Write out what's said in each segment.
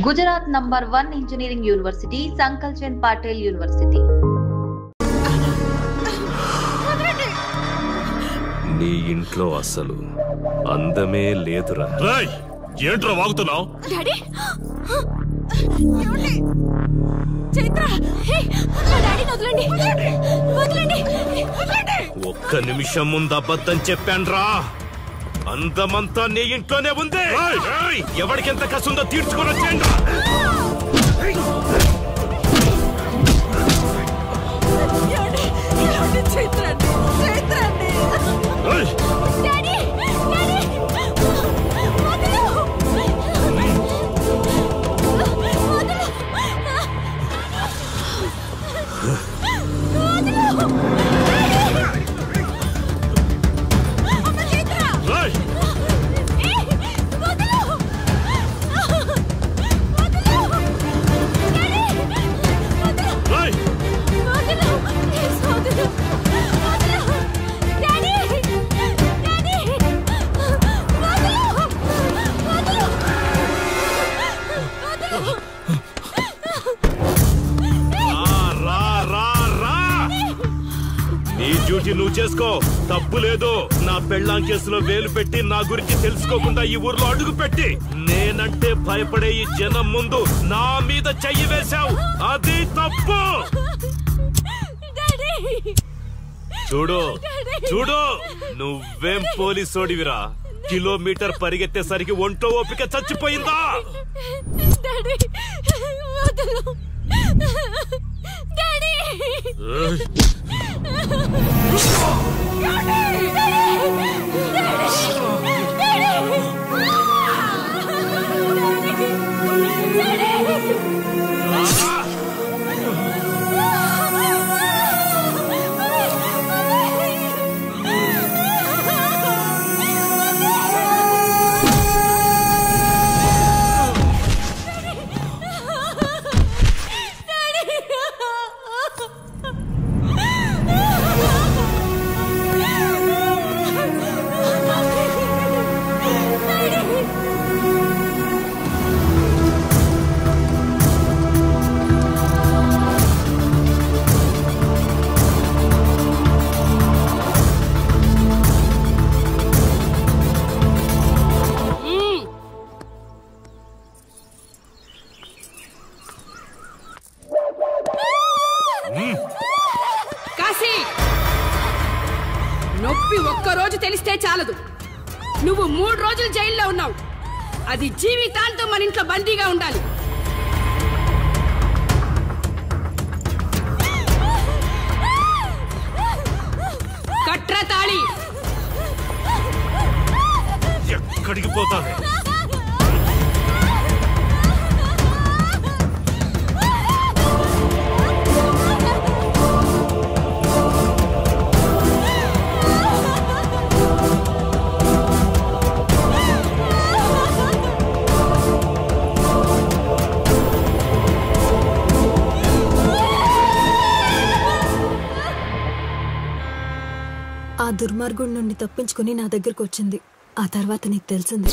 Gujarat #1 Engineering University, Sankalchand Patel University. నీ ఇంట్లో అసలు అందమే లేదురా. రేయ్, ఏంట్రా వాగుతున్నావు? డాడీ చైత్ర, డాడీని వదలండి, వదలండి, వదలండి. ఒక్క నిమిషం ముందు అబద్ధం చెప్పాన్రా. అందమంతా నీ ఇంట్లోనే ఉంది. ఎవరికెంత కసుందో తీర్చుకొని వచ్చేయండి. చైత్ర నువ్వు చేసుకో, తప్పు లేదు. నా పెళ్ళాం కేసులో వేలు పెట్టి నా గురించి తెలుసుకోకుండా ఈ ఊర్లో అడుగు పెట్టి నేనంటే భయపడే ఈ జనం ముందు నా మీద చెయ్యి వేశావు. అది తప్పు. చూడు చూడు, నువ్వేం పోలీసోడివిరా. కిలోమీటర్ పరిగెత్తేసరికి ఒంట్లో ఓపిక చచ్చిపోయిందా? నొప్పి ఒక్కరోజు తెలిస్తే చాలదు, నువ్వు 3 రోజులు జైల్లో ఉన్నావు. అది జీవితాంతం మన ఇంట్లో బందీగా ఉండాలి. కట్రా తాళి. ఎక్కడికి పోతావే? ఆ దుర్మార్గుడి నుండి తప్పించుకుని నా దగ్గరకు వచ్చింది. ఆ తర్వాత నీకు తెలిసింది.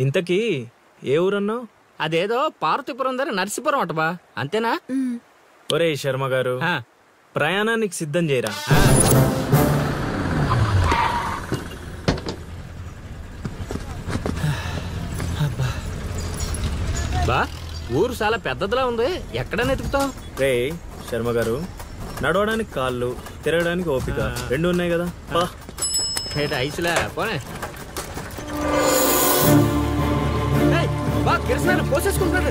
ఇంతకీ ఏ ఊరన్నావు? అదేదో పార్వతీపురం దగ్గర నర్సీపురం అటబా, అంతేనా? ఒరే శర్మ గారు, ప్రయాణానికి సిద్ధం చేయరా. బా, ఊరు చాలా పెద్దదిలా ఉంది, ఎక్కడ ఎతుకుతావు? రే శర్మ గారు, నడవడానికి కాళ్ళు, తిరగడానికి ఓపిక 2 ఉన్నాయి కదా. ఐసులే పోనే. పోసేసుకుంటాడు.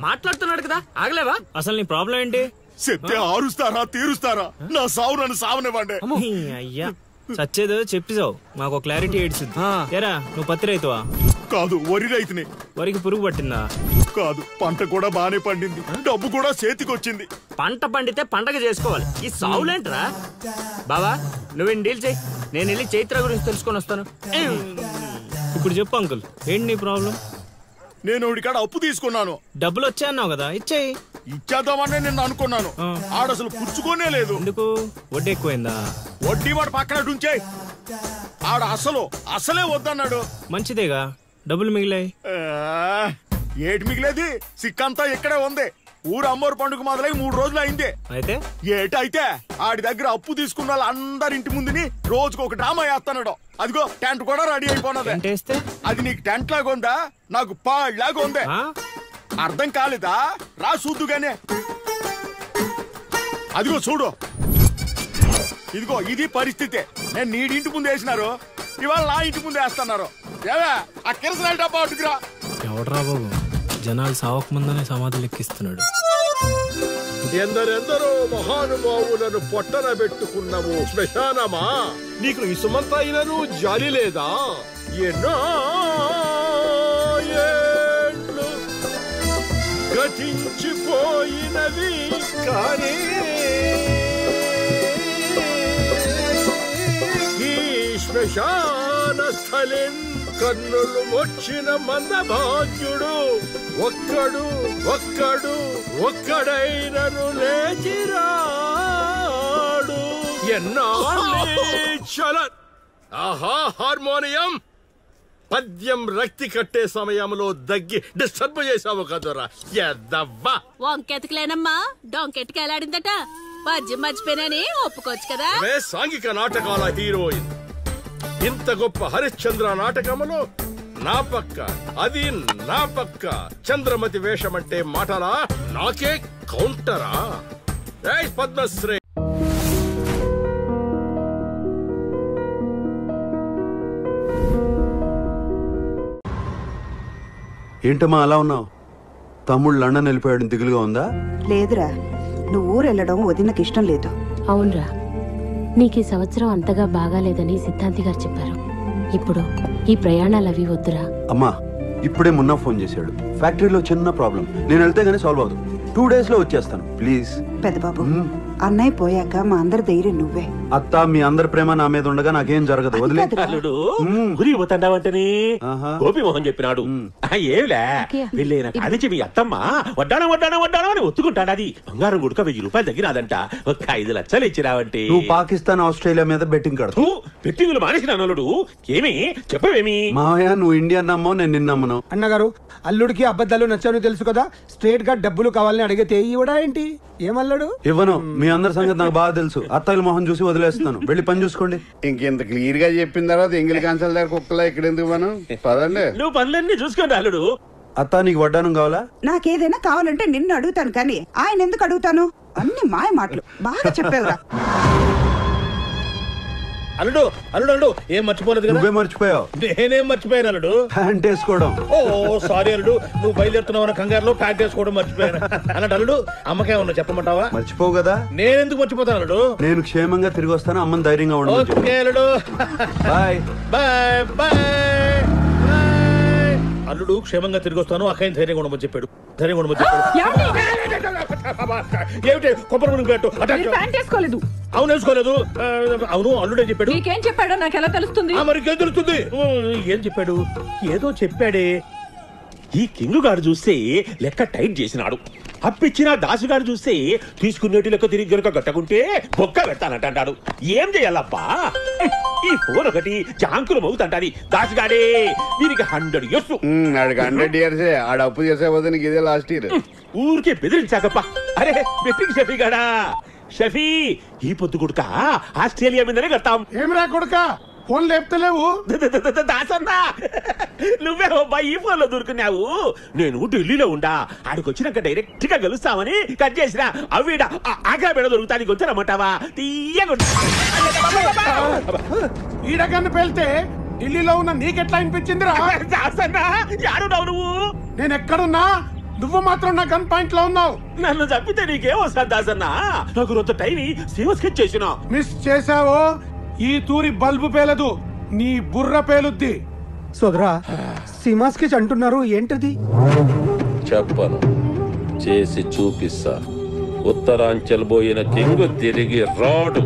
మాట్లాడుతున్నాడు కదా, ఆగలేవా? అసలు నీ ప్రాబ్లం ఏంటి? చెప్తే ఆరుస్తారా తీరుస్తారా? నా సావు నన్ను సావనివ్వండి. అయ్యా, చచ్చేదో చెప్పిసావు, మాకు క్లారిటీ ఏడ్చింది. ఏరా, నువ్వు పత్తి రైతువా? కాదు, వరి రైతుని. వరికి పురుగు పట్టిందా? కాదు, పంట కూడా బానే పండింది, డబ్బు కూడా చేతికొచ్చింది. పంట పండితే పండగ చేసుకోవాలి, ఈ సావులేంట్రా? బావా, నువ్వు డీల్ చేయి, నేను వెళ్ళి చైత్ర గురించి తెలుసుకొని వస్తాను. ఇప్పుడు చెప్పు అంకుల్, ఏంటి నీ ప్రాబ్లం? నేను ఇక్కడ అప్పు తీసుకున్నాను. డబ్బులు వచ్చాయన్నావు కదా, ఇచ్చేయి. ఇచ్చేద్దామని నేను అనుకున్నాను. ఆడసలు పుచ్చుకోనే లేదు. ఎందుకు? వడ్డీ ఎక్కువైందా? వడ్డీ వాడు పక్కన ఉంచాయి. ఆడ అసలే వద్దన్నాడు. మంచిదేగా, డబ్బులు మిగిలాయి. ఏటి మిగిలేది? సిక్కంతా ఇక్కడే ఉంది. ఊరు అమ్మోరు పండుగ మొదలై 3 రోజులు అయింది. అయితే ఏటైతే ఆడి దగ్గర అప్పు తీసుకున్న వాళ్ళందరి ఇంటి ముందుని రోజుకు ఒక డ్రామా వేస్తున్నాడు. అదిగో టెంట్ కూడా రెడీ అయిపోయినది. అది నీకు టెంట్ లాగా ఉందా, నాకు పాళ్ళలాగా ఉంది. అర్థం కాలేదా? రా చూద్దుగానే. అదిగో చూడు, ఇదిగో ఇది పరిస్థితి. నేను నీ ఇంటి ముందు వేసినారు, ఇవాళ నా ఇంటి ముందు వేస్తున్నారు. ఏవా ఆ కిరసనాల డబ్బా అటుకురా. ఎవడరా బాబు, జనాలు సావక ముందనే సమాధులు ఎక్కిస్తున్నాడు. ఎందరెందరో మహానుభావులను పొట్టన పెట్టుకున్నావు శ్మశానమా, నీకు ఇసుమంతైనను జాలి లేదా? ఎన్నో ఏండ్లు గతించిపోయినవి కానీ ఈ శ్మశాన స్థలం కన్నులు వచ్చిన మందభాగ్యుడు ఒక్కడైనను లేచిరాడు. ఆహా హార్మోనియం పద్యం రక్తి కట్టే సమయంలో దగ్గి డిస్టర్బ్ చేసావు కదరా ఎద్దవ్వా. వంకెతకలేనమ్మా, డొంకెట్టుకు ఎలాడిందట. పద్యం మర్చిపోయినని ఒప్పుకోవచ్చు కదా. సాంఘిక నాటకాల హీరోయిన్. ఇంత గొప్ప హరిశ్చంద్ర నాటకములో నా పక్క చంద్రమతి వేషమంటే మాటలా? నాకే కౌంటరా? పద్మశ్రీ ఏంటమ్మా అలా ఉన్నావు? తమ్ముడు లండన్ వెళ్ళిపోయాడు, దిగులుగా ఉందా? లేదురా, నువ్వు ఊరు వెళ్ళడం వదినకి ఇష్టం లేదు. అవునరా, నీకు ఈ సంవత్సరం అంతగా బాగాలేదని సిద్ధాంతి గారు చెప్పారు. ఇప్పుడు ఈ ప్రయాణాలు అవి వద్దురా. అమ్మా ఇప్పుడే మున్నా ఫోన్ చేశాడు. ఫ్యాక్టరీలో చిన్న ప్రాబ్లం, నేను వెళ్తే గానీ సాల్వ్ అవుతుంది. 2 days లో వచ్చేస్తాను ప్లీజ్. పెద్దబాబు, అన్నయ్య పోయాక మా అందరి ధైర్యం నువ్వే. అత్త మీ అందరి ప్రేమ నా మీద ఉండగా నాకేం జరగదు. వదిలేడు గురిపోతాంటావంటని గోపి మోహన్ చెప్పినాడు. ఏమిలే వెళ్ళేన కానించి మీ అత్తమ్మ వడ్డానం అని ఒత్తుకుంటాడు. అది బంగారం గుడక 1000 రూపాయలు తగ్గినాదంట. ఒక 5 లక్షలు ఇచ్చినావంటే నువ్వు పాకిస్తాన్ ఆస్ట్రేలియా మీద బెట్టింగ్ కడతావు. బెట్టింగులు మానేసిన అన్నలుడు ఏమి చెప్పవేమి? మావయ్య నువ్వు ఇండియన్ నమ్మో, నేను నిన్నమ్మను. అన్నగారు అల్లుడికి అబద్ధాలు నచ్చాను తెలుసు కదా. స్ట్రేట్ గా డబ్బులు కావాలని అడిగితే ఇవ్వడా ఏంటి? ఏమల్లాడు? ఇవ్వను. మీ అందరి సంగతి నాకు బాగా తెలుసు. అత్తయ్య మొహం చూసి వదిలేస్తున్నాను. వెళ్ళి పని చూసుకోండి. ఇంకెంత క్లియర్ గా చెప్పిన తర్వాత ఎంగిలి కాన్సల్ దగ్గర కుక్కలా ఇక్కడ ఎందుకు మనం పదండి. నువ్వు పనులన్నీ చూసుకోండి అల్లుడు. అత్త నీకు వడ్డానం కావాలా? నాకేదైనా కావాలంటే నిన్ను అడుగుతాను కానీ ఆయన ఎందుకు అడుగుతాను? అన్ని మాయ మాటలు. బాగా చెప్పావురా. అల్లుడు అల్లుడు అల్లుడు ఏం మర్చిపోలేదు కదా? నువ్వే మర్చిపోయావు. నేనేం మర్చిపోయాను అల్లుడు? ప్యాంట్ వేసుకోవడం. ఓ సారీ అల్లుడు, నువ్వు బయలుదేరుతున్నావు కంగారులో ప్యాంట్ వేసుకోవడం మర్చిపోయాను. అన్నట్టు అల్లుడు అమ్మకేమన్నా చెప్పమంటావా? మర్చిపోవు కదా. నేనెందుకు మర్చిపోతాను అల్లుడు? నేను క్షేమంగా తిరిగి వస్తాను. అమ్మని ధైర్యంగా ఉండదు. ఓకే అల్లుడు, బాయ్ బాయ్ బాయ్. అల్లుడు క్షేమంగా తిరిగి వస్తాను, అక్కయ్య ధైర్యంగా ఉండమని చెప్పాడు. ధైర్యంగా ఉండమని చెప్పాడు. ఏమిటి కొబ్బరి మునుగు పెట్టు. అవును వేసుకోలేదు. అవును అల్లుడే చెప్పాడు. నీకేం చెప్పాడో నాకు ఎలా తెలుస్తుంది? మరి తెలుస్తుంది. ఏం చెప్పాడు? ఏదో చెప్పాడే. ఈ కింగ్ గారు చూస్తే లెక్క టైట్ చేసినాడు. అప్పిచ్చిన దాసుగారు చూస్తే తీసుకునేటి లెక్క తిరిగి గనుక కట్టకుంటే బొక్క పెడతానంటాడు. ఏం చేయాలబ్బా? ఈ ఫోన్ ఒకటి జాంకులు మౌతంటాది. దాసుగాడే వీరికి 100 years. 100 years ఆడ అప్పు చేసే పోతే నీకు ఇదే లాస్ట్ ఇయర్. ఊరికే బెదిరించాకప్ప. అరే బెట్టింగ్ షఫీ గడా. షఫీ ఈ పొద్దు గుడక ఆస్ట్రేలియా మీదనే కడతాం. ఏం రా కొడుక ఫోన్ లేపుతలేవు? దాసన్నా నువ్వే ఈ ఫోన్ లో దొరుకున్నావు. నేను ఢిల్లీలో ఉండా. ఆడికొచ్చినాక డైరెక్ట్ గా గెలుస్తామని కట్ చేసిన అవిడ ఆగ్రా పేడ దొరుకుతాది. వచ్చారమ్మంటావా? తీయగా ఈడకన్ను పేలితే ఢిల్లీలో ఉన్న నీకెట్లా అనిపించిందిరా? దాసన్నా యాడున్నావు నువ్వు? నేను ఎక్కడున్నా నువ్వు మాత్రం నా గన్ పాయింట్ లో ఉన్నావు. నన్ను చంపితే నీకేం వస్తుంది దాసన్నా? నాకు రొంత టైం సేవ స్కెచ్ చేసిన. మిస్ చేసావో ఈ తూరి బల్బు పేలదు, నీ బుర్ర పేలుద్ది. సోదరా సీమా స్కెచ్ అంటున్నారు, ఏంటది? చెప్పను, చేసి చూపిస్తా. ఉత్తరాంచల్ పోయిన కింగ్ తిరిగి రాడు.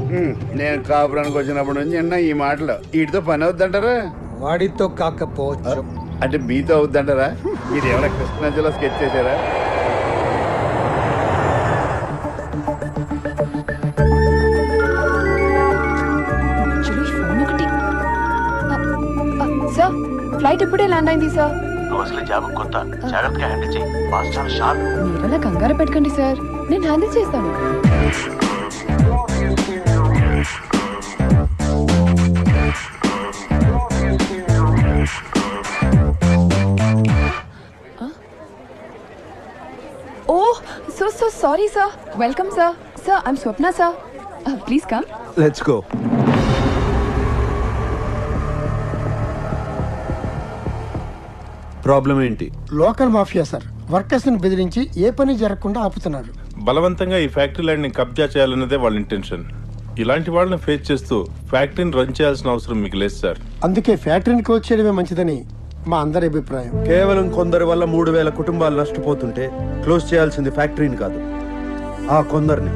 నేను కాపురానికి వచ్చినప్పటి నుంచి ఈ మాటలు వీటితో పని అవుద్దంటారా? వాడితో కాకపోవచ్చు. అంటే మీతో అవుద్దంటారా? మీరు ఏమైనా కృష్ణాంజలో స్కెచ్ చేశారా? సార్ ఫ్లైట్ ఎప్పుడే ల్యాండ్ అయింది సార్. మీరలా కంగారు పెట్టకండి సార్, నేను హ్యాండిల్ చేస్తాను. Oh so sorry sir. Welcome sir. Sir I'm Swapna sir. Please come. Let's go. Problem ఏంటి? లోకల్ మాఫియా సార్, వర్కర్స్ ని బెదిరించి ఏ పని జరగకుండా ఆపుతున్నారు. బలవంతంగా ఈ ఫ్యాక్టరీ ల్యాండ్ ని కబ్జా చేయాలన్నదే వాళ్ళ ఇంటెన్షన్. ఇలాంటి వాళ్ళని ఫేస్ చేస్తూ ఫ్యాక్టరీని రన్ చేయాల్సిన అవసరం మీకు లేదు సార్. అందుకే ఫ్యాక్టరీని క్లోజ్ చేయడమే మంచిదని మా అందరి అభిప్రాయం. కేవలం కొందరి వల్ల 3000 కుటుంబాలు నష్టపోతుంటే క్లోజ్ చేయాల్సింది ఫ్యాక్టరీని కాదు, ఆ కొందరిని.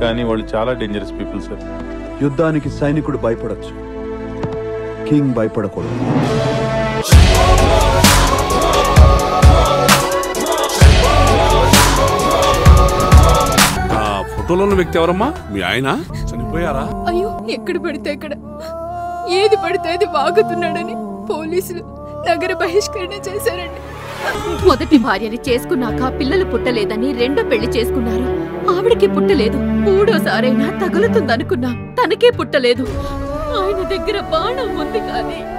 కానీ వాళ్ళు చాలా డేంజరస్ పీపుల్ సార్. యుద్ధానికి సైనికుడు భయపడచ్చు, కింగ్ భయపడకూడదు. ఫోటోలో ఉన్న వ్యక్తి ఎవరమ్మా? మీ ఆయన చనిపోయారా? అయ్యో, ఎక్కడ పడితే అక్కడ ఏది పడితే అది వాగుతున్నాడని పోలీసులు నగర బహిష్కరణ చేశారండి. మొదటి భార్యని చేసుకున్నాక పిల్లలు పుట్టలేదని రెండో పెళ్లి చేసుకున్నారు. ఆవిడకి పుట్టలేదు. మూడోసారైనా తగులుతుందనుకున్నా, తనకే పుట్టలేదు. ఆయన దగ్గర బాణం ఉంది కానీ